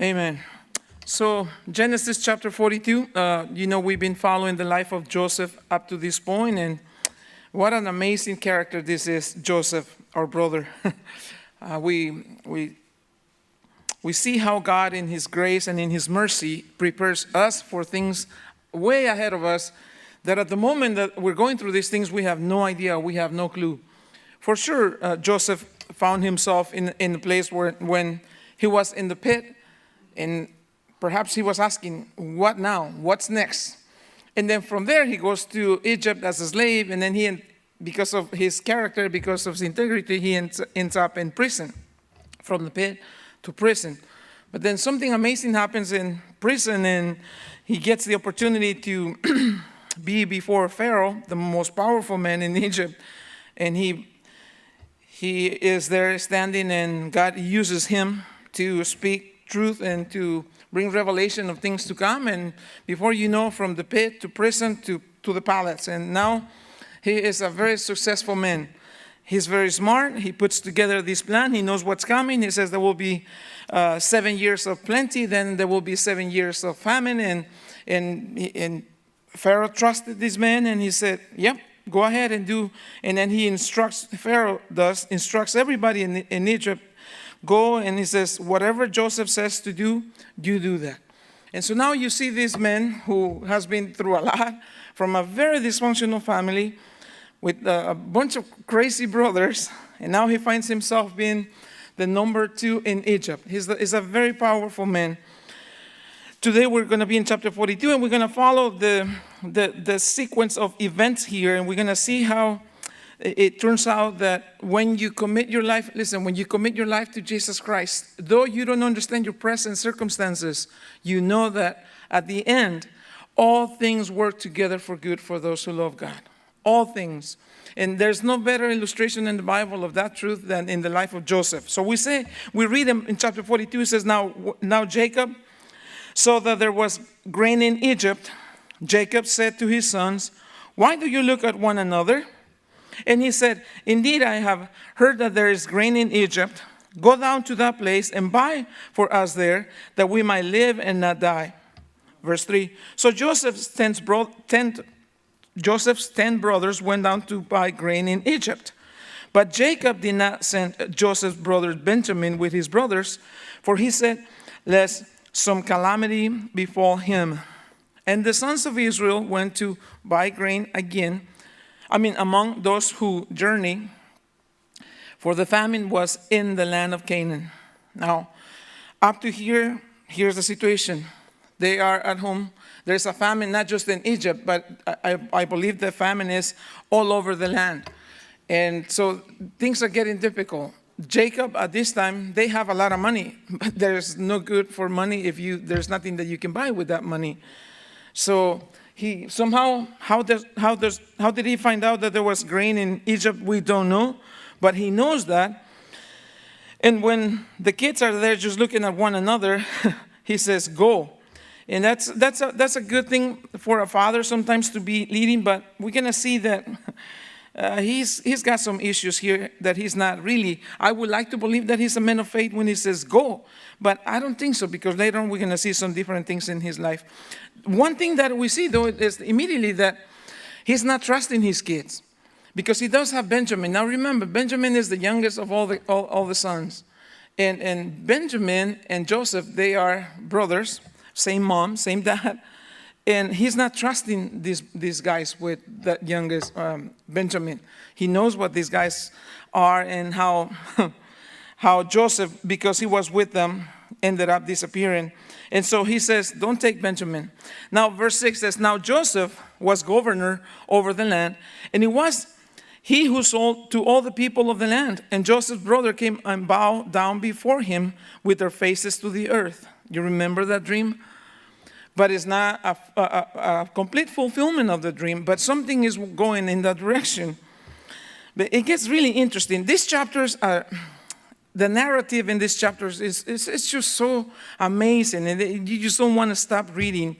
Amen. So Genesis chapter 42, we've been following the life of Joseph up to this point, and what an amazing character this is, Joseph, our brother. We see how God in his grace and in his mercy prepares us for things way ahead of us that at the moment that we're going through these things, we have no idea, we have no clue. For sure, Joseph found himself in a place where when he was in the pit, and perhaps he was asking, what now? What's next? And then from there, he goes to Egypt as a slave, and then because of his character, because of his integrity, he ends up in prison, from the pit to prison. But then something amazing happens in prison, and he gets the opportunity to be before Pharaoh, the most powerful man in Egypt, and he is there standing, and God uses him to speak truth and to bring revelation of things to come. And before you know, from the pit to prison to the palace. And now he is a very successful man. He's very smart. He puts together this plan. He knows what's coming. He says there will be 7 years of plenty. Then there will be 7 years of famine. And Pharaoh trusted this man, and he said, yep, go ahead and do. And then he instructs everybody in Egypt, go, and he says, whatever Joseph says to do, you do that. And so now you see this man who has been through a lot, from a very dysfunctional family with a bunch of crazy brothers, and now he finds himself being the number 2 in Egypt. He's a very powerful man. Today we're going to be in chapter 42, and we're going to follow the sequence of events here, and we're going to see how it turns out that when you commit your life, when you commit your life to Jesus Christ, though you don't understand your present circumstances, you know that at the end, all things work together for good for those who love God. All things. And there's no better illustration in the Bible of that truth than in the life of Joseph. So we read in chapter 42, it says, Now Jacob saw that there was grain in Egypt. Jacob said to his sons, why do you look at one another? And he said, indeed, I have heard that there is grain in Egypt. Go down to that place and buy for us there, that we might live and not die. Verse 3. So Joseph's 10 brothers went down to buy grain in Egypt. But Jacob did not send Joseph's brother Benjamin with his brothers, for he said, lest some calamity befall him. And the sons of Israel went to buy grain again, among those who journeyed, for the famine was in the land of Canaan. Now, up to here, here's the situation. They are at home. There's a famine not just in Egypt, but I believe the famine is all over the land. And so things are getting difficult. Jacob, at this time, they have a lot of money, but there's no good for money if there's nothing that you can buy with that money. So he somehow, how did he find out that there was grain in Egypt? We don't know, but he knows that. And when the kids are there just looking at one another, he says, go. And that's a good thing for a father sometimes to be leading, but we're going to see that he's got some issues here that he's not really. I would like to believe that he's a man of faith when he says go, but I don't think so, because later on we're going to see some different things in his life. One thing that we see, though, is immediately that he's not trusting his kids, because he does have Benjamin. Now remember, Benjamin is the youngest of all the sons, and Benjamin and Joseph, they are brothers, same mom, same dad. And he's not trusting these guys with the youngest Benjamin. He knows what these guys are, and how Joseph, because he was with them, ended up disappearing. And so he says, don't take Benjamin. Now verse 6 says, now Joseph was governor over the land, and it was he who sold to all the people of the land. And Joseph's brother came and bowed down before him with their faces to the earth. You remember that dream? But it's not a complete fulfillment of the dream, but something is going in that direction. But it gets really interesting. These chapters are, the narrative in these chapters is just so amazing, and you just don't want to stop reading.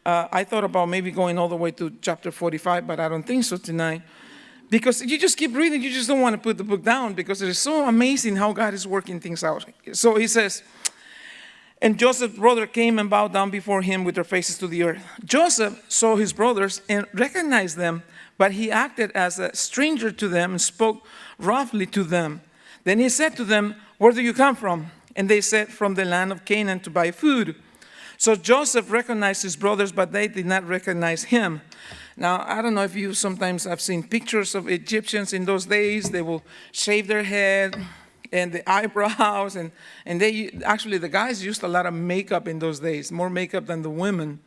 I thought about maybe going all the way to chapter 45, but I don't think so tonight. Because you just keep reading, you just don't want to put the book down, because it is so amazing how God is working things out. So he says, And Joseph's brother came and bowed down before him with their faces to the earth. Joseph saw his brothers and recognized them, but he acted as a stranger to them and spoke roughly to them. Then he said to them, "Where do you come from?" And they said, "From the land of Canaan to buy food." So Joseph recognized his brothers, but they did not recognize him. Now, I don't know if you sometimes have seen pictures of Egyptians in those days. They will shave their head and the eyebrows, and they actually, the guys used a lot of makeup in those days, more makeup than the women.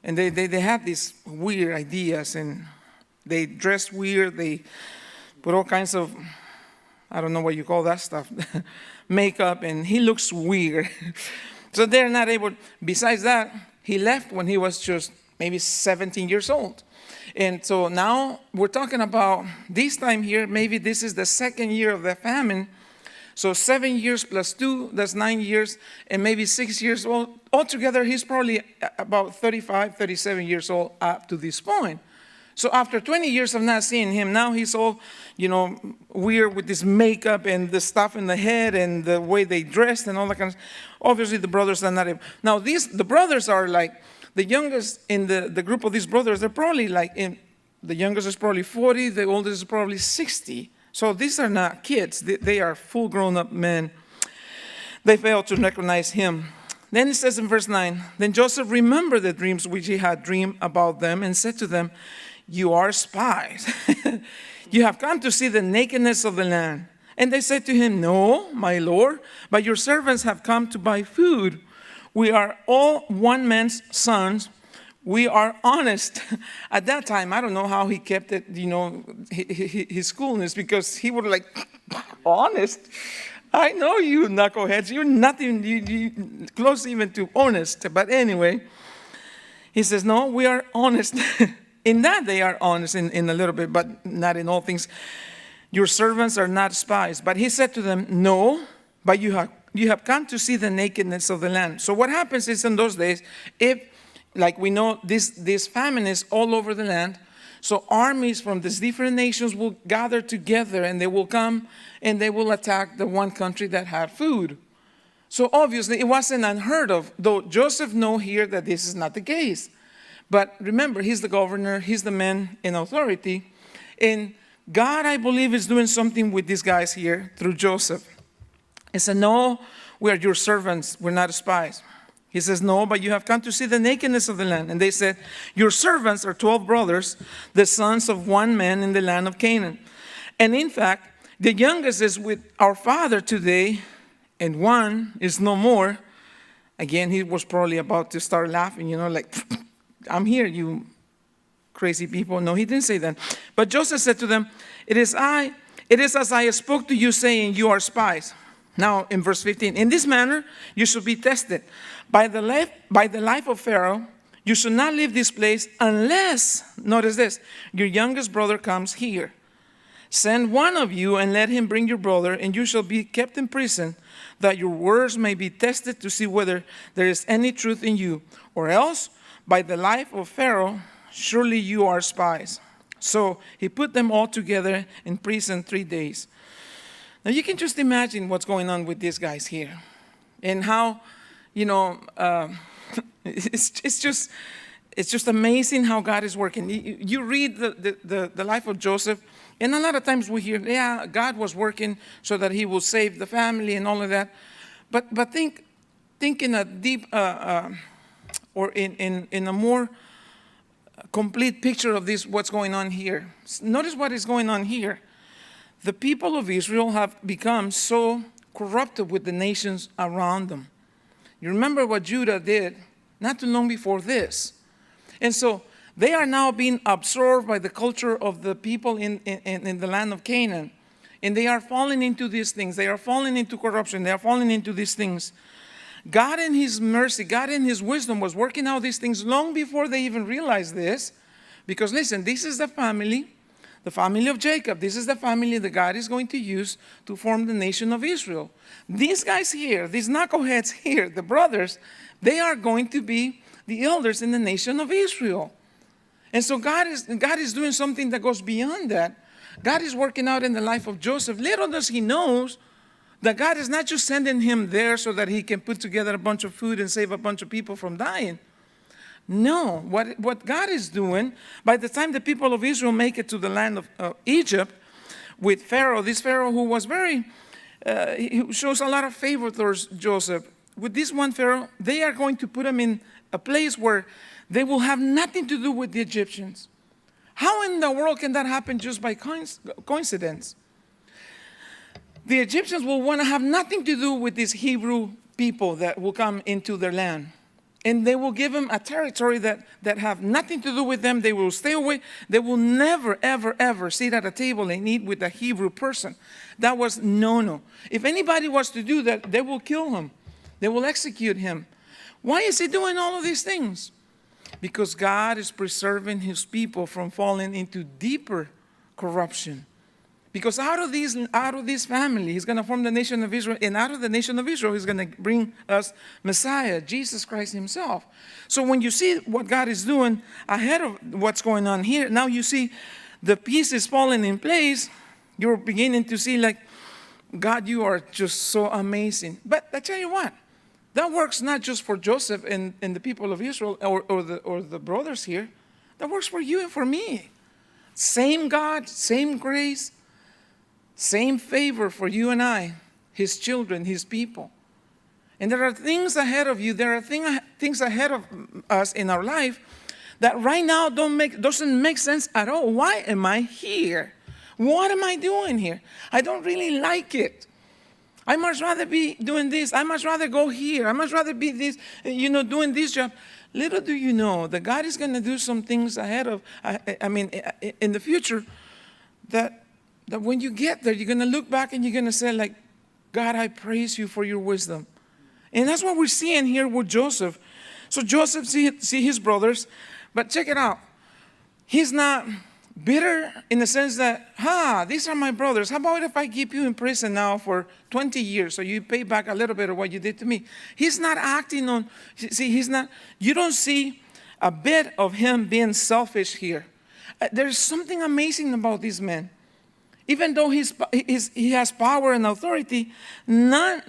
And they had these weird ideas, and they dressed weird. They put all kinds of, I don't know what you call that stuff, makeup, and he looks weird. So they're not able, besides that, he left when he was just maybe 17 years old. And so now we're talking about this time here, maybe this is the second year of the famine. So 7 years plus 2, that's 9 years, and maybe 6 years old. Altogether, he's probably about 35, 37 years old up to this point. So after 20 years of not seeing him, now he's all, weird with this makeup and the stuff in the head and the way they dressed and all that kind of stuff. Obviously, the brothers are not able. Now, the brothers are like, the youngest in the group of these brothers, they're probably like, the youngest is probably 40, the oldest is probably 60. So these are not kids. They are full grown-up men. They failed to recognize him. Then it says in verse 9, then Joseph remembered the dreams which he had dreamed about them and said to them, "You are spies. You have come to see the nakedness of the land." And they said to him, "No, my lord, but your servants have come to buy food. We are all one man's sons. We are honest." At that time, I don't know how he kept it, his coolness, because he would like, honest? I know you knuckleheads. You're nothing you close even to honest. But anyway, he says, "No, we are honest." In that they are honest in a little bit, but not in all things. "Your servants are not spies." But he said to them, "No, but you have come to see the nakedness of the land." So what happens is in those days, like we know, this famine is all over the land. So armies from these different nations will gather together, and they will come and they will attack the one country that had food. So obviously it wasn't unheard of, though Joseph knows here that this is not the case. But remember, he's the governor, he's the man in authority. And God, I believe, is doing something with these guys here through Joseph. He said, "No, we are your servants, we're not spies." He says, "No, but you have come to see the nakedness of the land." And they said, "Your servants are 12 brothers, the sons of one man in the land of Canaan. And in fact, the youngest is with our father today, and one is no more." Again, he was probably about to start laughing, like, "I'm here, you crazy people." No, he didn't say that. But Joseph said to them, It is as I spoke to you, saying, you are spies." Now, in verse 15, "In this manner you should be tested. By the life of Pharaoh, you should not leave this place unless," notice this, "your youngest brother comes here. Send one of you and let him bring your brother, and you shall be kept in prison, that your words may be tested to see whether there is any truth in you. Or else, by the life of Pharaoh, surely you are spies." So he put them all together in prison 3 days. Now you can just imagine what's going on with these guys here, and how, it's just amazing how God is working. You read the life of Joseph, and a lot of times we hear, yeah, God was working so that he will save the family and all of that. But think in a deep or in a more complete picture of this, what's going on here. Notice what is going on here. The people of Israel have become so corrupted with the nations around them. You remember what Judah did not too long before this. And so they are now being absorbed by the culture of the people in the land of Canaan. And they are falling into these things. They are falling into corruption. They are falling into these things. God in his mercy, God in his wisdom was working out these things long before they even realized this. Because listen, this is the family of Jacob. This is the family that God is going to use to form the nation of Israel. These guys here, these knuckleheads here, the brothers, they are going to be the elders in the nation of Israel. And so God is doing something that goes beyond that. God is working out in the life of Joseph. Little does he know That God is not just sending him there so that he can put together a bunch of food and save a bunch of people from dying. No, what God is doing, by the time the people of Israel make it to the land of Egypt with Pharaoh, this Pharaoh who was he shows a lot of favor towards Joseph. With this one Pharaoh, they are going to put him in a place where they will have nothing to do with the Egyptians. How in the world can that happen just by coincidence? The Egyptians will want to have nothing to do with these Hebrew people that will come into their land. And they will give them a territory that have nothing to do with them. They will stay away. They will never, ever, ever sit at a table and eat with a Hebrew person. That was no. If anybody was to do that, they will kill him. They will execute him. Why is he doing all of these things? Because God is preserving his people from falling into deeper corruption. Because out of this family, he's going to form the nation of Israel. And out of the nation of Israel, he's going to bring us Messiah, Jesus Christ himself. So when you see what God is doing ahead of what's going on here, now you see the pieces falling in place. You're beginning to see like, God, you are just so amazing. But I tell you what, that works not just for Joseph and the people of Israel or the brothers here. That works for you and for me. Same God, same grace. Same favor for you and I, his children, his people. And there are things ahead of you, there are things ahead of us in our life that right now doesn't make sense at all. Why am I here? What am I doing here? I don't really like it. I much rather be doing this. I much rather go here. I much rather be this, doing this job. Little do you know that God is going to do some things ahead of, in the future that when you get there, you're going to look back and you're going to say, like, God, I praise you for your wisdom. And that's what we're seeing here with Joseph. So Joseph see his brothers, but check it out. He's not bitter in the sense that, these are my brothers. How about if I keep you in prison now for 20 years so you pay back a little bit of what you did to me? He's not acting on, you don't see a bit of him being selfish here. There's something amazing about these men. Even though he has power and authority, not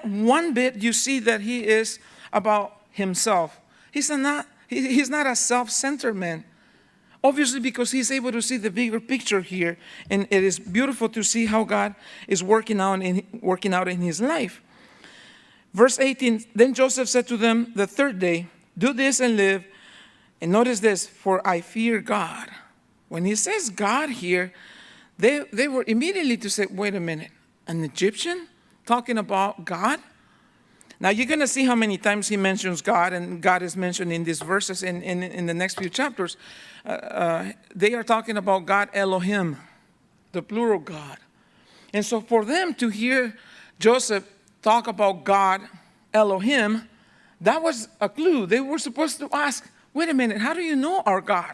one bit you see that he is about himself. He's not a self-centered man. Obviously, because he's able to see the bigger picture here, and it is beautiful to see how God is working out in his life. Verse 18, then Joseph said to them the third day, do this and live. And notice this, for I fear God. When he says God here, they were immediately to say, wait a minute, an Egyptian talking about God? Now you're going to see how many times he mentions God, and God is mentioned in these verses in the next few chapters. They are talking about God Elohim, the plural God. And so for them to hear Joseph talk about God Elohim, that was a clue. They were supposed to ask, wait a minute, how do you know our God?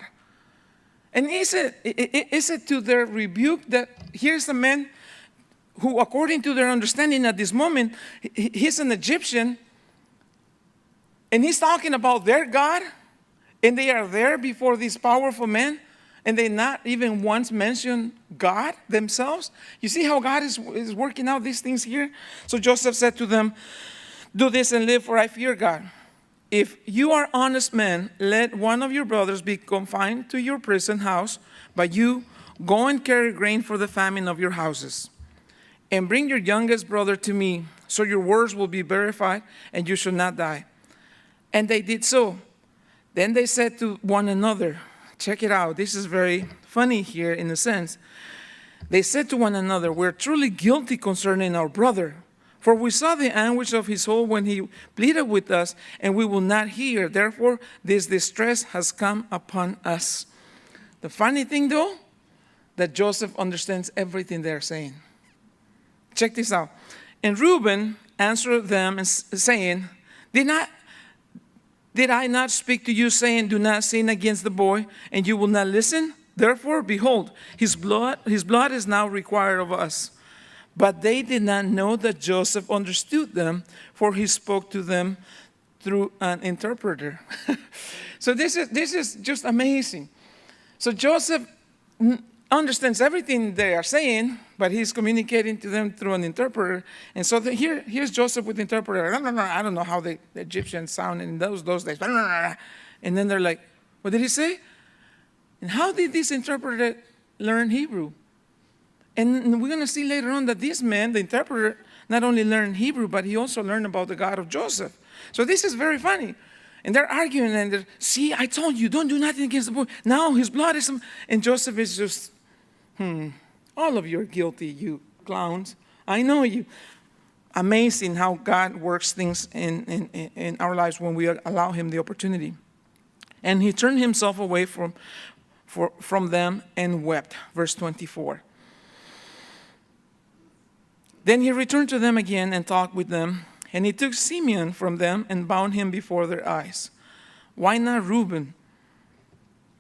And is it to their rebuke that here's a man who, according to their understanding at this moment, he's an Egyptian, and he's talking about their God, and they are there before these powerful men, and they not even once mention God themselves? You see how God is working out these things here? So Joseph said to them, do this and live, for I fear God. If you are honest men, let one of your brothers be confined to your prison house, but you go and carry grain for the famine of your houses. And bring your youngest brother to me, so your words will be verified, and you shall not die. And they did so. Then they said to one another, check it out, this is very funny here in a sense. They said to one another, we're truly guilty concerning our brother. For we saw the anguish of his soul when he pleaded with us, and we will not hear. Therefore, this distress has come upon us. The funny thing, though, that Joseph understands everything they're saying. Check this out. And Reuben answered them saying, Did I not speak to you, saying, do not sin against the boy, and you will not listen? Therefore, behold, his blood is now required of us. But they did not know that Joseph understood them, for he spoke to them through an interpreter. So this is just amazing. So Joseph understands everything they are saying, but he's communicating to them through an interpreter. And so here's Joseph with the interpreter. I don't know how the Egyptians sound in those days. And then they're like, what did he say? And how did this interpreter learn Hebrew? And we're going to see later on that this man, the interpreter, not only learned Hebrew, but he also learned about the God of Joseph. So this is very funny. And they're arguing, and they're, see, I told you, don't do nothing against the boy. Now his blood is... And Joseph is just, all of you are guilty, you clowns. I know you. Amazing how God works things in our lives when we allow him the opportunity. And he turned himself away from them and wept. Verse 24. Then he returned to them again and talked with them. And he took Simeon from them and bound him before their eyes. Why not Reuben?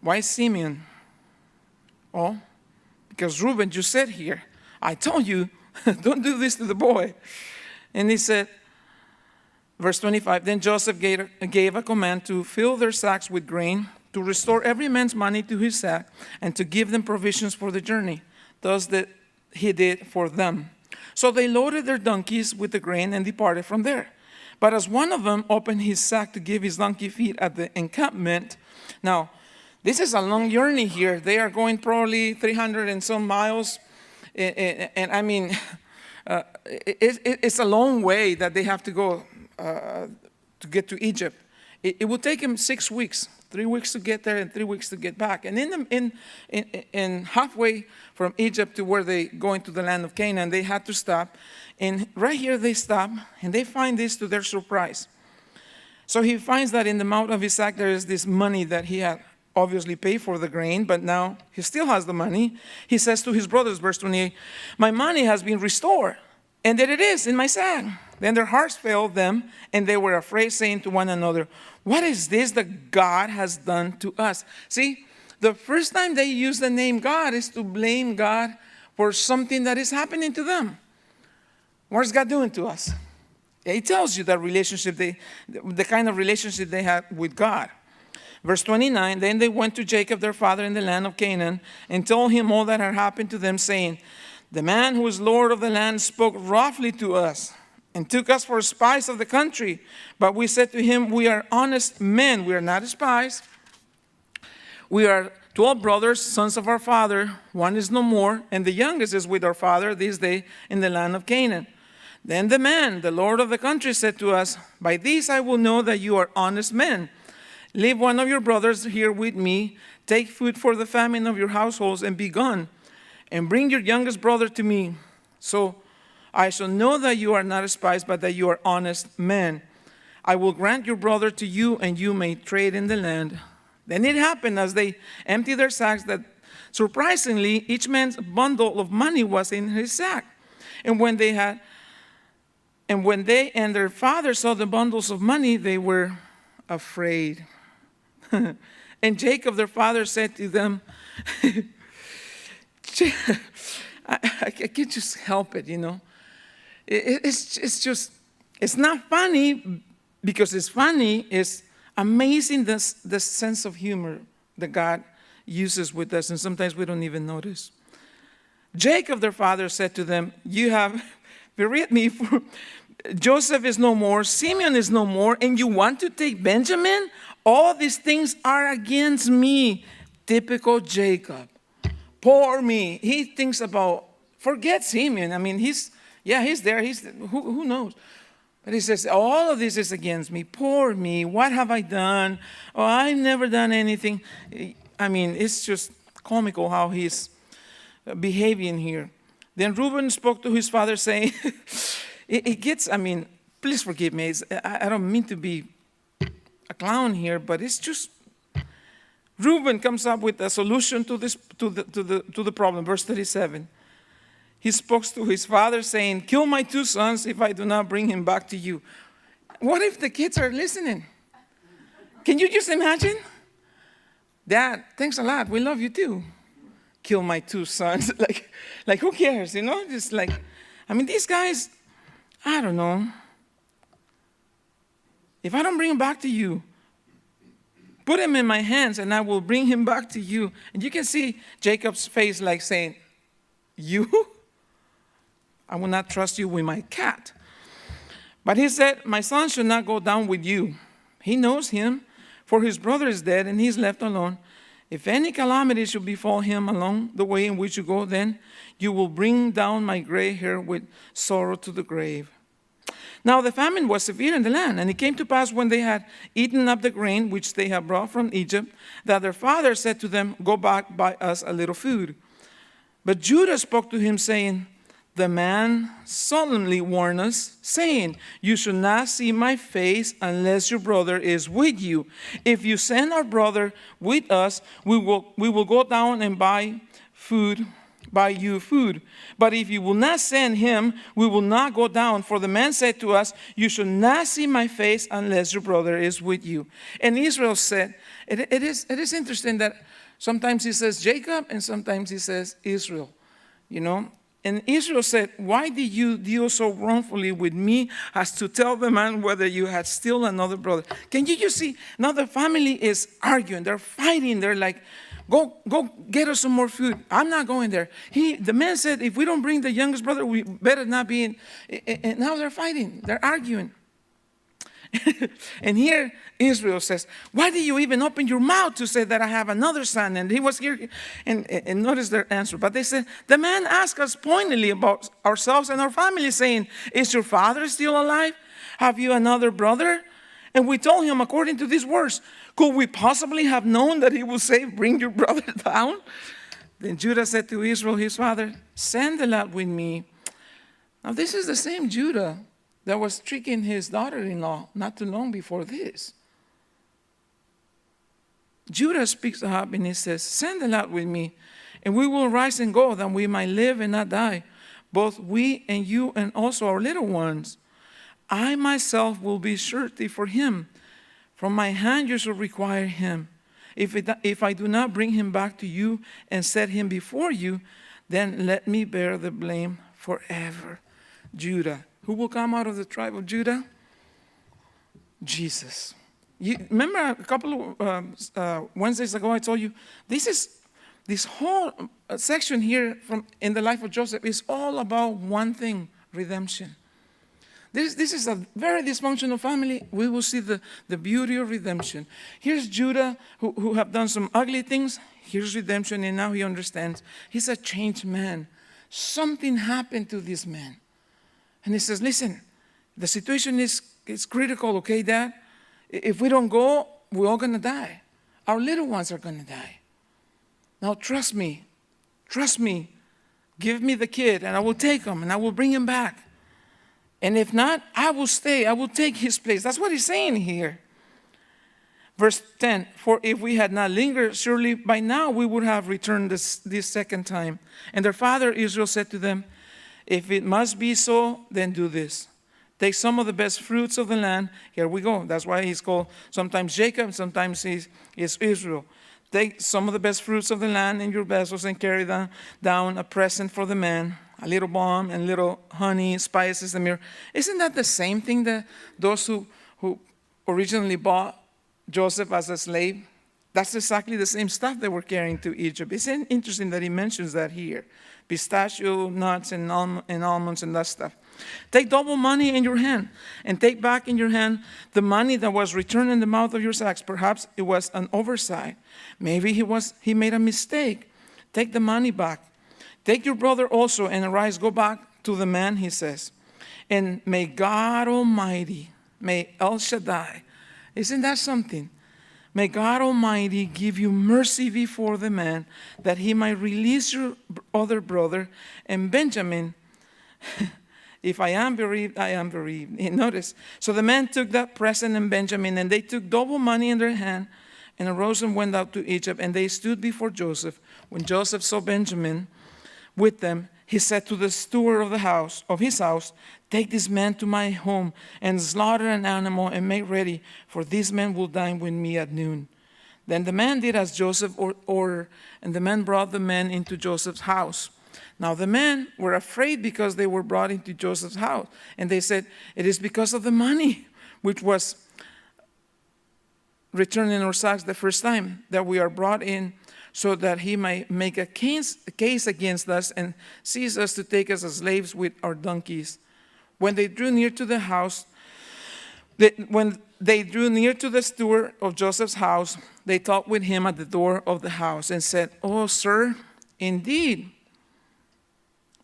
Why Simeon? Oh, because Reuben just said here, I told you, don't do this to the boy. And he said, verse 25, then Joseph gave a command to fill their sacks with grain, to restore every man's money to his sack, and to give them provisions for the journey. Thus that he did for them. So they loaded their donkeys with the grain and departed from there. But as one of them opened his sack to give his donkey feed at the encampment, now, this is a long journey here. They are going probably 300 and some miles. And I mean, it's a long way that they have to go to get to Egypt. It would take them 6 weeks, 3 weeks to get there and 3 weeks to get back. And in halfway from Egypt to where they go into the land of Canaan, they had to stop. And right here they stop, and they find this to their surprise. So he finds that in the mouth of his sack there is this money that he had obviously paid for the grain, but now he still has the money. He says to his brothers, verse 28, my money has been restored, and there it is in my sack. Then their hearts failed them, and they were afraid, saying to one another, what is this that God has done to us? See, the first time they use the name God is to blame God for something that is happening to them. What is God doing to us? He tells you that relationship, the kind of relationship they had with God. Verse 29, then they went to Jacob, their father, in the land of Canaan, and told him all that had happened to them, saying, the man who is Lord of the land spoke roughly to us and took us for spies of the country. But we said to him, we are honest men. We are not spies. We are 12 brothers, sons of our father. One is no more, and the youngest is with our father this day in the land of Canaan. Then the man, the Lord of the country, said to us, by this I will know that you are honest men. Leave one of your brothers here with me. Take food for the famine of your households and be gone. And bring your youngest brother to me. So I shall know that you are not spies, but that you are honest men. I will grant your brother to you, and you may trade in the land. Then it happened as they emptied their sacks that surprisingly each man's bundle of money was in his sack. And when they and their father saw the bundles of money, they were afraid. And Jacob, their father, said to them, I can't just help it, you know. It's not funny because it's funny. It's amazing the sense of humor that God uses with us, and sometimes we don't even notice. Jacob, their father, said to them, you have bereaved me, for Joseph is no more, Simeon is no more, and you want to take Benjamin? All these things are against me. Typical Jacob. Poor me. He thinks about, forget Simeon. I mean, he's there. Who knows? But he says, all of this is against me. Poor me. What have I done? Oh, I've never done anything. I mean, it's just comical how he's behaving here. Then Reuben spoke to his father, saying, please forgive me. I don't mean to be a clown here, but it's just, Reuben comes up with a solution to the problem. Verse 37. He spoke to his father, saying, kill my 2 sons if I do not bring him back to you. What if the kids are listening? Can you just imagine? Dad, thanks a lot. We love you too. Kill my 2 sons. like who cares, you know? Just like, these guys, I don't know. If I don't bring them back to you, Put him in my hands, and I will bring him back to you. And you can see Jacob's face like saying, you? I will not trust you with my cat. But he said, my son should not go down with you. He knows him, for his brother is dead, and he is left alone. If any calamity should befall him along the way in which you go, then you will bring down my gray hair with sorrow to the grave. Now the famine was severe in the land, and it came to pass when they had eaten up the grain which they had brought from Egypt, that their father said to them, go back, buy us a little food. But Judah spoke to him, saying, the man solemnly warned us, saying, you should not see my face unless your brother is with you. If you send our brother with us, we will go down and buy you food. But if you will not send him, we will not go down. For the man said to us, you should not see my face unless your brother is with you. And Israel said, it is interesting that sometimes he says Jacob and sometimes he says Israel, you know. And Israel said, why did you deal so wrongfully with me as to tell the man whether you had still another brother? Can you just see? Now the family is arguing. They're fighting. They're like, go get us some more food. I'm not going there. The man said, if we don't bring the youngest brother, we better not be in. And now they're fighting. They're arguing. And here Israel says, why did you even open your mouth to say that I have another son? And he was here. And notice their answer. But they said, the man asked us pointedly about ourselves and our family, saying, is your father still alive? Have you another brother? And we told him, according to these words, could we possibly have known that he would say, bring your brother down? Then Judah said to Israel, his father, send the lad with me. Now this is the same Judah that was tricking his daughter-in-law not too long before this. Judah speaks up and he says, send the lad with me, and we will rise and go, that we might live and not die, both we and you and also our little ones. I myself will be surety for him. From my hand you shall require him. If I do not bring him back to you and set him before you, then let me bear the blame forever. Judah. Who will come out of the tribe of Judah? Jesus. You remember a couple of Wednesdays ago I told you, this whole section here in the life of Joseph is all about one thing, redemption. This is a very dysfunctional family. We will see the beauty of redemption. Here's Judah who have done some ugly things. Here's redemption, and now he understands. He's a changed man. Something happened to this man. And he says, listen, the situation is critical, okay, Dad? If we don't go, we're all going to die. Our little ones are going to die. Now trust me. Trust me. Give me the kid, and I will take him, and I will bring him back. And if not, I will stay. I will take his place. That's what he's saying here. Verse 10, for if we had not lingered, surely by now we would have returned this second time. And their father Israel said to them, if it must be so, then do this. Take some of the best fruits of the land. Here we go. That's why he's called sometimes Jacob, sometimes he's Israel. Take some of the best fruits of the land in your vessels and carry down a present for the man, a little balm and little honey, spices, and myrrh. Isn't that the same thing that those who originally bought Joseph as a slave? That's exactly the same stuff they were carrying to Egypt. It's interesting that he mentions that here. Pistachio nuts and almonds and that stuff. Take double money in your hand, and take back in your hand the money that was returned in the mouth of your sacks. Perhaps it was an oversight. Maybe he made a mistake. Take the money back. Take your brother also, and arise, go back to the man, he says. And may God Almighty, may El Shaddai, isn't that something? May God Almighty give you mercy before the man, that he might release your other brother. And Benjamin, if I am bereaved, I am bereaved. Notice, so the man took that present and Benjamin, and they took double money in their hand, and arose and went out to Egypt. And they stood before Joseph. When Joseph saw Benjamin with them, he said to the steward of his house, take this man to my home and slaughter an animal and make ready, for this man will dine with me at noon. Then the man did as Joseph ordered, and the man brought the man into Joseph's house. Now the men were afraid because they were brought into Joseph's house. And they said, it is because of the money which was returning our sacks the first time that we are brought in, so that he might make a case against us and seize us to take us as slaves with our donkeys. When they drew near to the house, when they drew near to the steward of Joseph's house, they talked with him at the door of the house and said, "Oh, sir,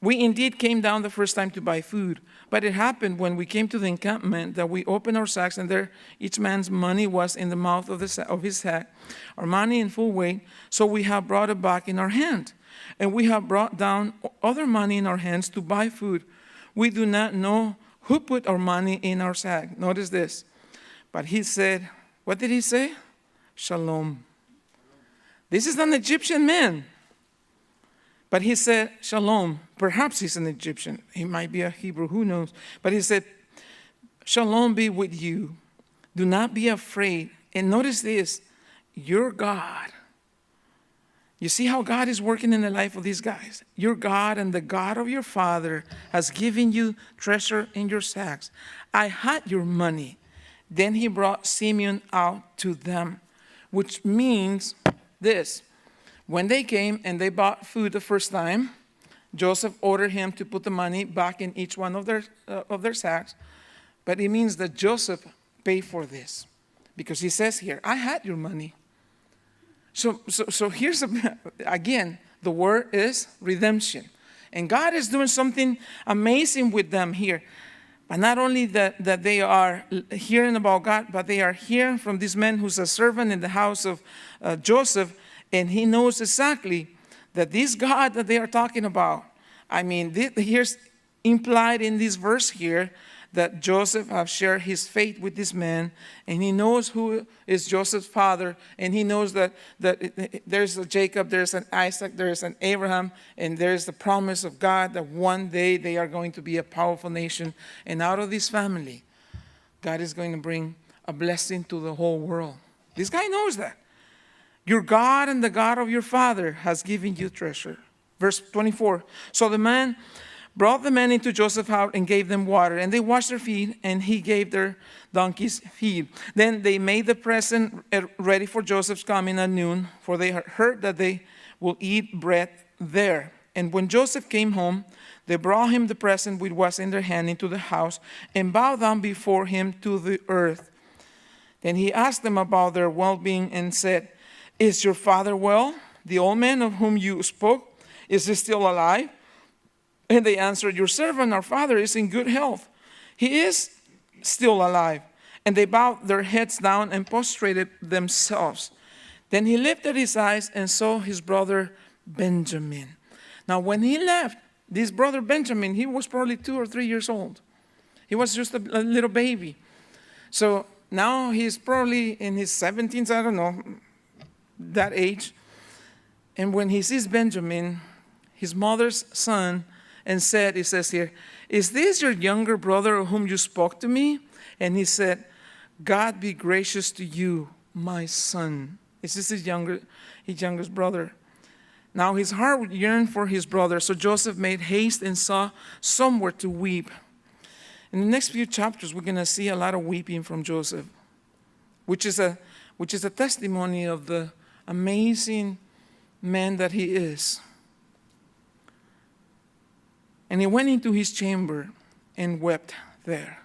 we indeed came down the first time to buy food. But it happened when we came to the encampment that we opened our sacks, and there each man's money was in the mouth of his sack, our money in full weight. So we have brought it back in our hand. And we have brought down other money in our hands to buy food. We do not know who put our money in our sack." Notice this. But he said, what did he say? Shalom. This is an Egyptian man. But he said, Shalom. Perhaps he's an Egyptian. He might be a Hebrew, who knows? But he said, Shalom be with you. Do not be afraid. And notice this, your God. You see how God is working in the life of these guys? Your God and the God of your father has given you treasure in your sacks. I had your money. Then he brought Simeon out to them, which means this. When they came and they bought food the first time, Joseph ordered him to put the money back in each one of their sacks. But it means that Joseph paid for this, because he says here, I had your money. So here's, again, the word is redemption. And God is doing something amazing with them here. But not only that they are hearing about God, but they are hearing from this man who's a servant in the house of Joseph, and he knows exactly that this God that they are talking about, here's implied in this verse here that Joseph has shared his faith with this man, and he knows who is Joseph's father, and he knows that there's a Jacob, there's an Isaac, there's an Abraham, and there's the promise of God that one day they are going to be a powerful nation. And out of this family, God is going to bring a blessing to the whole world. This guy knows that. Your God and the God of your father has given you treasure. Verse 24. So the man brought the men into Joseph's house and gave them water, and they washed their feet, and he gave their donkeys feed. Then they made the present ready for Joseph's coming at noon, for they heard that they will eat bread there. And when Joseph came home, they brought him the present which was in their hand into the house, and bowed down before him to the earth. Then he asked them about their well-being and said, Is your father well? The old man of whom you spoke, is he still alive? And they answered, Your servant, our father, is in good health. He is still alive. And they bowed their heads down and prostrated themselves. Then he lifted his eyes and saw his brother Benjamin. Now when he left, this brother Benjamin, he was probably 2 or 3 years old. He was just a little baby. So now he's probably in his 17s, I don't know, that age. And when he sees Benjamin, his mother's son, and said, it says here, Is this your younger brother of whom you spoke to me? And he said, God be gracious to you, my son. This is his youngest brother. Now his heart yearned for his brother, so Joseph made haste and saw somewhere to weep. In the next few chapters, we're going to see a lot of weeping from Joseph, which is a testimony of the amazing man that he is. And he went into his chamber and wept there.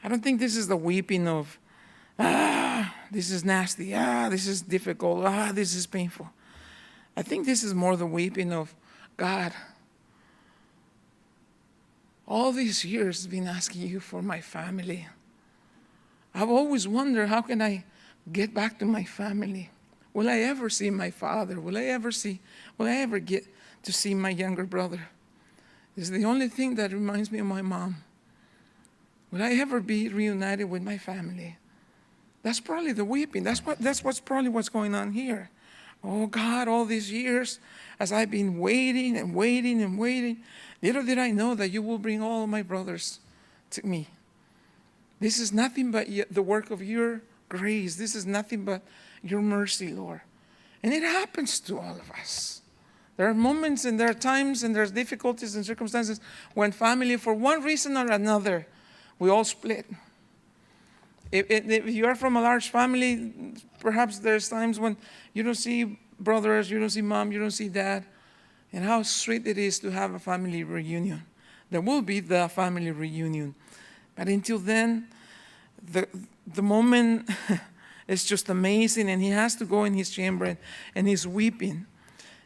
I don't think this is the weeping of, this is nasty, this is difficult, this is painful. I think this is more the weeping of, God, all these years I've been asking you for my family. I've always wondered, how can I get back to my family? Will I ever see my father? Will I ever get to see my younger brother? This is the only thing that reminds me of my mom. Will I ever be reunited with my family? That's probably the weeping. That's probably what's going on here. Oh God, all these years, as I've been waiting and waiting and waiting, little did I know that you will bring all of my brothers to me. This is nothing but the work of your grace. This is nothing but your mercy, Lord. And it happens to all of us. There are moments and there are times and there's difficulties and circumstances when family, for one reason or another, we all split. If you are from a large family, perhaps there's times when you don't see brothers, you don't see mom, you don't see dad. And how sweet it is to have a family reunion. There will be the family reunion. But until then, the moment is just amazing, and he has to go in his chamber, and he's weeping.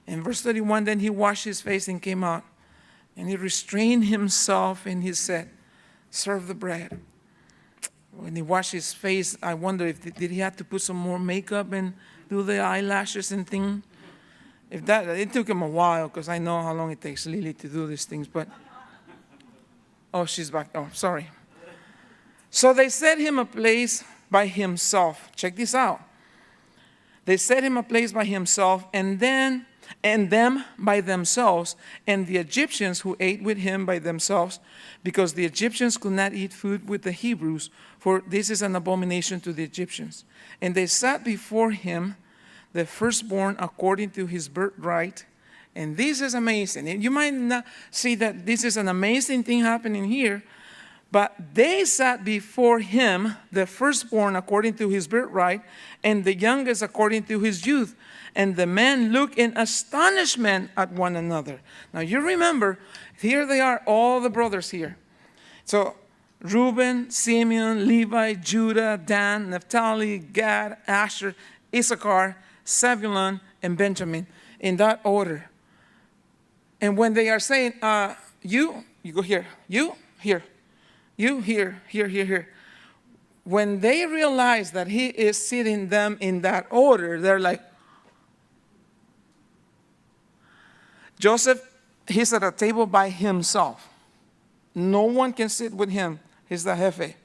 In verse 31, then he washed his face and came out, and he restrained himself, and he said, serve the bread. When he washed his face, I wonder if did he have to put some more makeup and do the eyelashes and thing? If that, it took him a while, because I know how long it takes Lily to do these things, but, oh, she's back. Oh, sorry. So they set him a place by himself. Check this out. They set him a place by himself, and them by themselves, and the Egyptians who ate with him by themselves, because the Egyptians could not eat food with the Hebrews, for this is an abomination to the Egyptians. And they sat before him, the firstborn according to his birthright. And this is amazing. And you might not see that this is an amazing thing happening here, but they sat before him, the firstborn according to his birthright, and the youngest according to his youth. And the men looked in astonishment at one another. Now you remember, here they are, all the brothers here. So Reuben, Simeon, Levi, Judah, Dan, Naphtali, Gad, Asher, Issachar, Zebulun, and Benjamin, in that order. And when they are saying, you go here, you here, you here, here, here, here. When they realize that he is sitting them in that order, they're like, Joseph, he's at a table by himself. No one can sit with him. He's the jefe.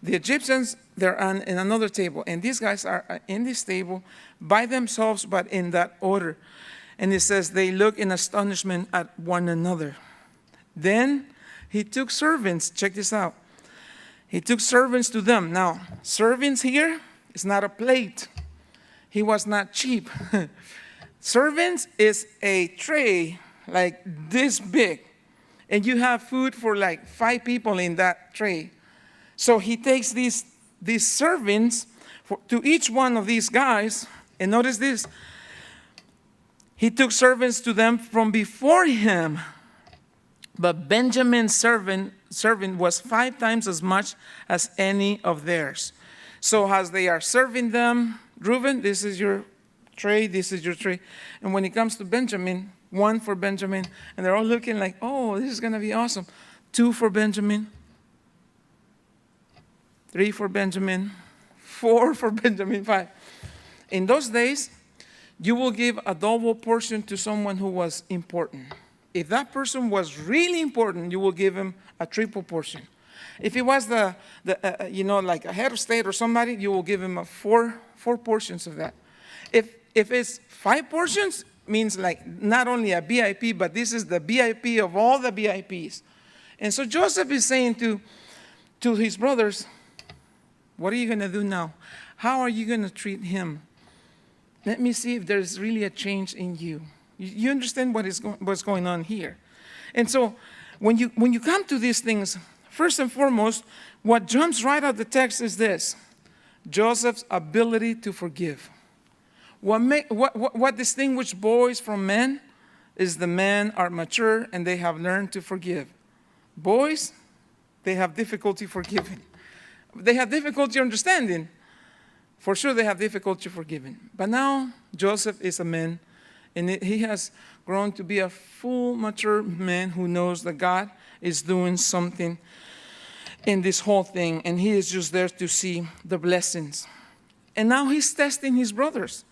The Egyptians, they're in another table. And these guys are in this table by themselves, but in that order. And it says they look in astonishment at one another. Then he took servants. Check this out. He took servants to them. Now, servants here is not a plate. He was not cheap. Servants is a tray like this big. And you have food for like 5 people in that tray. So he takes these servants to each one of these guys. And notice this. He took servants to them from before him. But Benjamin's servant was 5 times as much as any of theirs. So as they are serving them, Reuben, this is your tray, this is your tray. And when it comes to Benjamin, 1 for Benjamin, and they're all looking like, oh, this is going to be awesome. 2 for Benjamin, 3 for Benjamin, 4 for Benjamin, 5. In those days, you will give a double portion to someone who was important. If that person was really important, you will give him a triple portion. If it was like a head of state or somebody, you will give him four portions of that. If it's 5 portions, means like not only a BIP, but this is the BIP of all the BIPs. And so Joseph is saying to his brothers, what are you going to do now? How are you going to treat him? Let me see if there's really a change in you. You understand what's going on here. And so when you come to these things, first and foremost, what jumps right out the text is this: Joseph's ability to forgive. What distinguishes boys from men is the men are mature and they have learned to forgive. Boys, they have difficulty forgiving. They have difficulty understanding. For sure they have difficulty forgiving. But now Joseph is a man, and he has grown to be a full, mature man who knows that God is doing something in this whole thing, and he is just there to see the blessings. And now he's testing his brothers.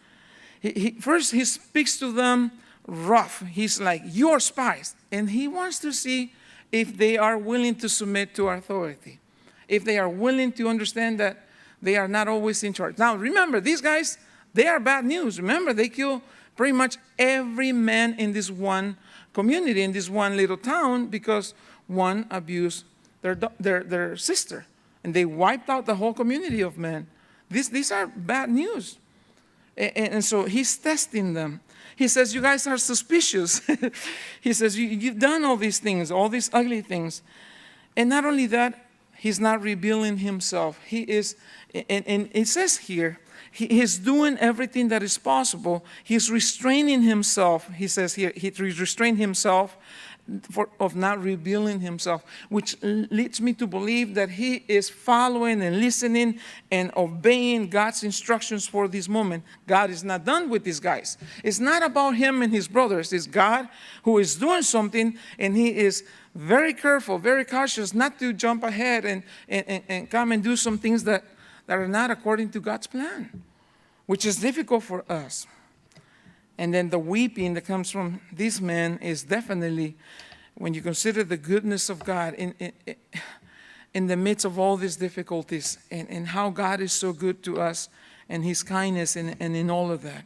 First, he speaks to them rough. He's like, you're spies. And he wants to see if they are willing to submit to authority, if they are willing to understand that they are not always in charge. Now, remember, these guys, they are bad news. Remember, they kill pretty much every man in this one community, in this one little town, because one abused their sister. And they wiped out the whole community of men. These are bad news. And so he's testing them. He says, you guys are suspicious. He says, you've done all these things, all these ugly things. And not only that, He's not revealing himself. He is, and it says here, he's doing everything that is possible. He's restraining himself. He says here, he restrained himself of not revealing himself, which leads me to believe that he is following and listening and obeying God's instructions for this moment. God is not done with these guys. It's not about him and his brothers. It's God who is doing something, and he is very careful, very cautious not to jump ahead and come and do some things that are not according to God's plan, which is difficult for us. And then the weeping that comes from this man is definitely, when you consider the goodness of God in the midst of all these difficulties, and how God is so good to us and his kindness and in all of that.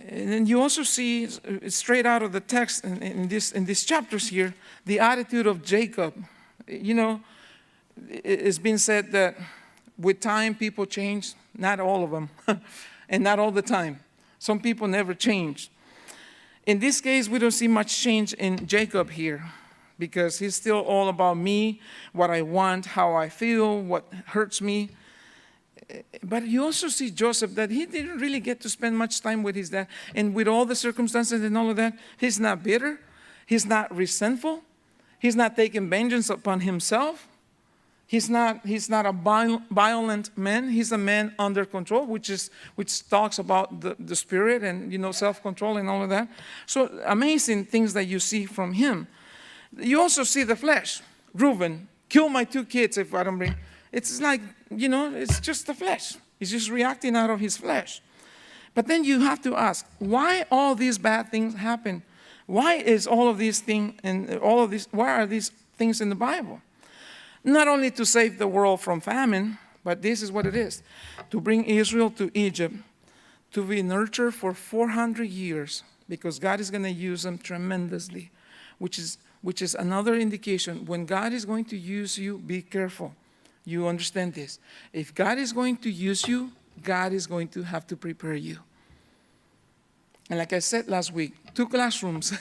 And then you also see, straight out of the text in these chapters here, the attitude of Jacob. You know, it's been said that with time people change, not all of them, and not all the time. Some people never change. In this case, we don't see much change in Jacob here, because he's still all about me, what I want, how I feel, what hurts me. But you also see Joseph, that he didn't really get to spend much time with his dad. And with all the circumstances and all of that, he's not bitter. He's not resentful. He's not taking vengeance upon himself. He's not a violent man. He's a man under control, which talks about the spirit and, self-control and all of that. So amazing things that you see from him. You also see the flesh. Reuben, kill my 2 kids if I don't bring. It's like, it's just the flesh. He's just reacting out of his flesh. But then you have to ask, why all these bad things happen? Why is all of these things and why are these things in the Bible? Not only to save the world from famine, but this is what it is. To bring Israel to Egypt, to be nurtured for 400 years, because God is going to use them tremendously, which is another indication. When God is going to use you, be careful. You understand this. If God is going to use you, God is going to have to prepare you. And like I said last week, 2 classrooms.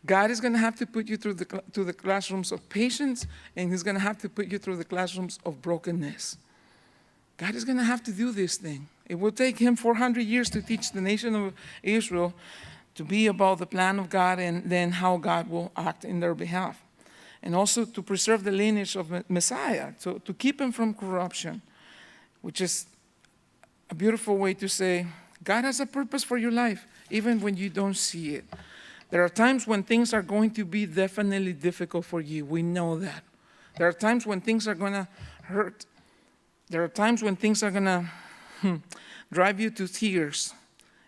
God is going to have to put you through the classrooms of patience, and he's going to have to put you through the classrooms of brokenness. God is going to have to do this thing. It will take him 400 years to teach the nation of Israel to be about the plan of God and then how God will act in their behalf. And also to preserve the lineage of Messiah, to keep him from corruption, which is a beautiful way to say, God has a purpose for your life, even when you don't see it. There are times when things are going to be definitely difficult for you. We know that. There are times when things are going to hurt. There are times when things are going to drive you to tears.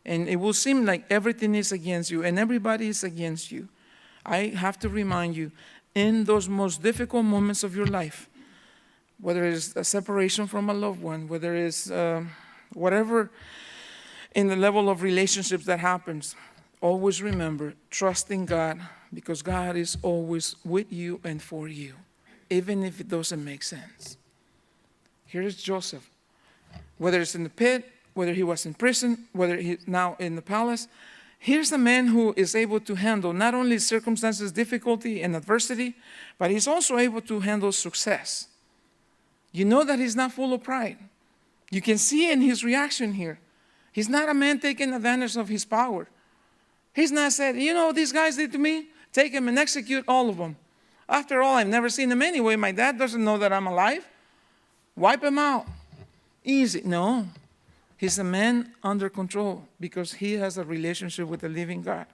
And it will seem like everything is against you and everybody is against you. I have to remind you, in those most difficult moments of your life, whether it's a separation from a loved one, whether it's whatever in the level of relationships that happens, always remember, trust in God, because God is always with you and for you, even if it doesn't make sense. Here's Joseph. Whether it's in the pit, whether he was in prison, whether he's now in the palace, here's a man who is able to handle not only circumstances, difficulty, and adversity, but he's also able to handle success. You know that he's not full of pride. You can see in his reaction here. He's not a man taking advantage of his power. He's not said, these guys did to me, take them and execute all of them. After all, I've never seen them anyway. My dad doesn't know that I'm alive. Wipe them out. Easy. No. He's a man under control because he has a relationship with the living God.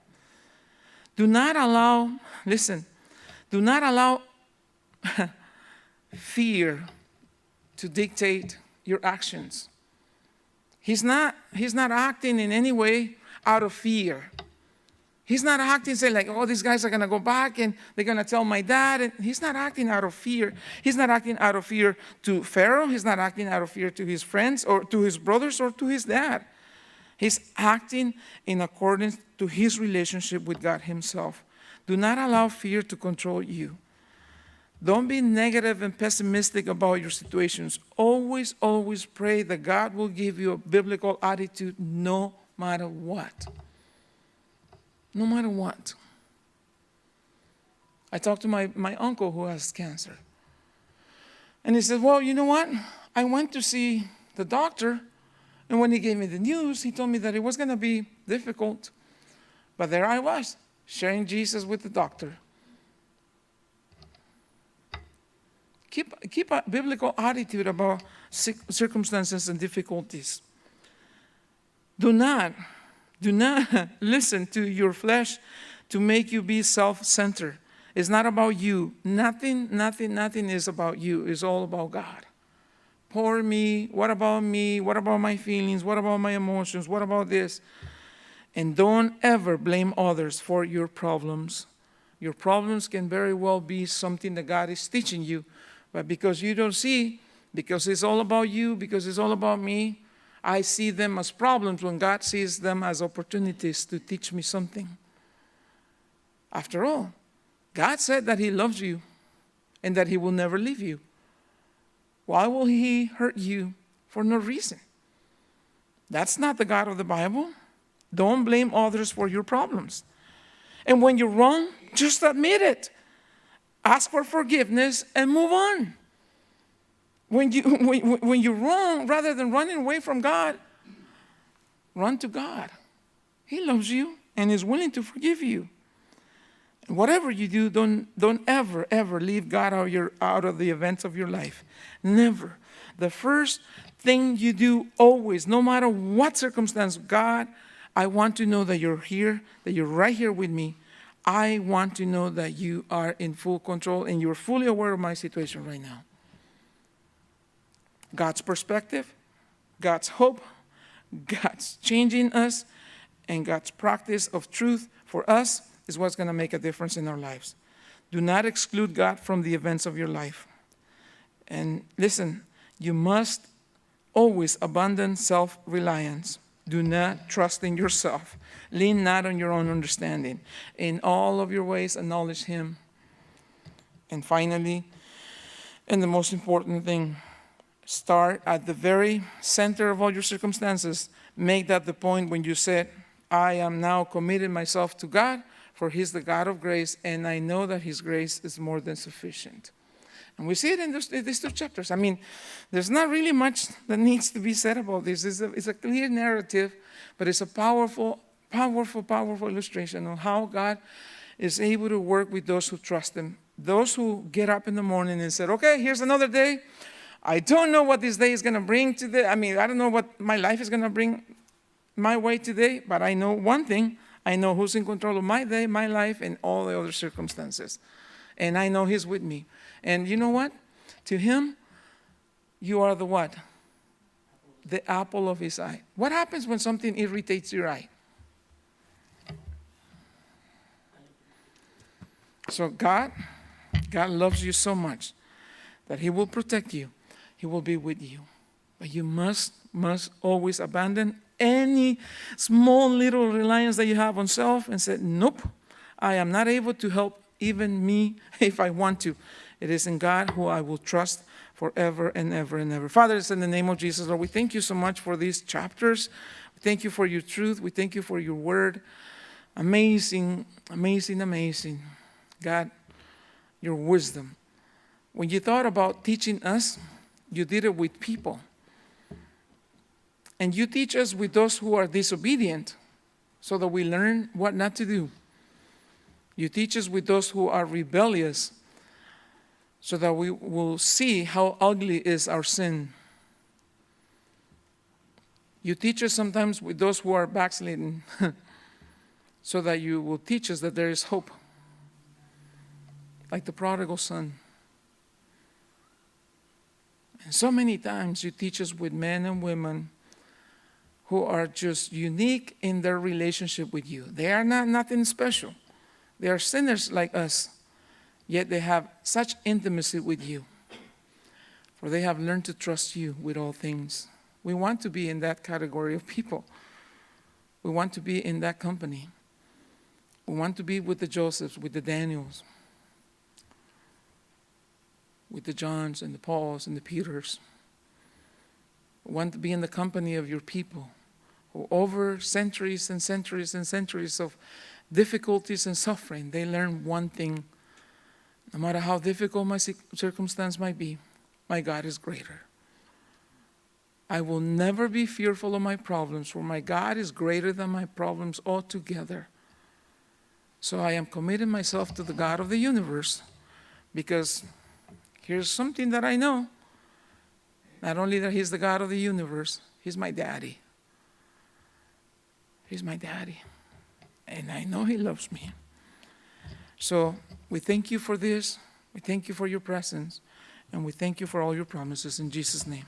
Do not allow fear to dictate your actions. He's not acting in any way out of fear. He's not acting saying like, these guys are going to go back and they're going to tell my dad. And he's not acting out of fear. He's not acting out of fear to Pharaoh. He's not acting out of fear to his friends or to his brothers or to his dad. He's acting in accordance to his relationship with God himself. Do not allow fear to control you. Don't be negative and pessimistic about your situations. Always, always pray that God will give you a biblical attitude no matter what. No matter what. I talked to my uncle who has cancer. And he said, well, you know what? I went to see the doctor, and when he gave me the news, he told me that it was going to be difficult. But there I was, sharing Jesus with the doctor. Keep a biblical attitude about circumstances and difficulties. Do not listen to your flesh to make you be self-centered. It's not about you. Nothing is about you. It's all about God. Poor me. What about me? What about my feelings? What about my emotions? What about this? And don't ever blame others for your problems. Your problems can very well be something that God is teaching you. But because you don't see, because it's all about you, because it's all about me, I see them as problems when God sees them as opportunities to teach me something. After all, God said that He loves you and that He will never leave you. Why will He hurt you for no reason? That's not the God of the Bible. Don't blame others for your problems. And when you're wrong, just admit it. Ask for forgiveness and move on. When you're wrong, rather than running away from God, run to God. He loves you and is willing to forgive you. And whatever you do, don't ever leave God out of the events of your life. Never. The first thing you do always, no matter what circumstance, God, I want to know that you're here, that you're right here with me. I want to know that you are in full control and you're fully aware of my situation right now. God's perspective, God's hope, God's changing us, and God's practice of truth for us is what's going to make a difference in our lives. Do not exclude God from the events of your life. And listen, you must always abandon self-reliance. Do not trust in yourself. Lean not on your own understanding. In all of your ways, acknowledge Him. And finally, and the most important thing, start at the very center of all your circumstances. Make that the point when you said, I am now committed myself to God, for He's the God of grace, and I know that His grace is more than sufficient. And we see it in these two chapters. I mean, there's not really much that needs to be said about this. It's a clear narrative, but it's a powerful illustration of how God is able to work with those who trust Him. Those who get up in the morning and said, okay, here's another day. I don't know what this day is going to bring today. I mean, I don't know what my life is going to bring my way today, but I know one thing. I know who's in control of my day, my life, and all the other circumstances. And I know He's with me. And you know what? To Him, you are the what? The apple of His eye. What happens when something irritates your eye? So God loves you so much that He will protect you. He will be with you. But you must always abandon any small little reliance that you have on self and say, nope, I am not able to help even me if I want to. It is in God who I will trust forever and ever and ever. Father, it's in the name of Jesus, Lord, we thank you so much for these chapters. We thank you for your truth. We thank you for your word. Amazing, amazing, amazing. God, your wisdom. When you thought about teaching us, you did it with people. And you teach us with those who are disobedient so that we learn what not to do. You teach us with those who are rebellious so that we will see how ugly is our sin. You teach us sometimes with those who are backslidden so that you will teach us that there is hope. Like the prodigal son. And so many times you teach us with men and women who are just unique in their relationship with you. They are nothing special. They are sinners like us, yet they have such intimacy with you. For they have learned to trust you with all things. We want to be in that category of people. We want to be in that company. We want to be with the Josephs, with the Daniels, with the Johns and the Pauls and the Peters. We want to be in the company of your people who over centuries and centuries and centuries of difficulties and suffering, they learn one thing. No matter how difficult my circumstance might be, my God is greater. I will never be fearful of my problems, for my God is greater than my problems altogether. So I am committing myself to the God of the universe, because here's something that I know. Not only that He's the God of the universe, He's my daddy. He's my daddy. And I know He loves me. So we thank you for this. We thank you for your presence. And we thank you for all your promises in Jesus' name.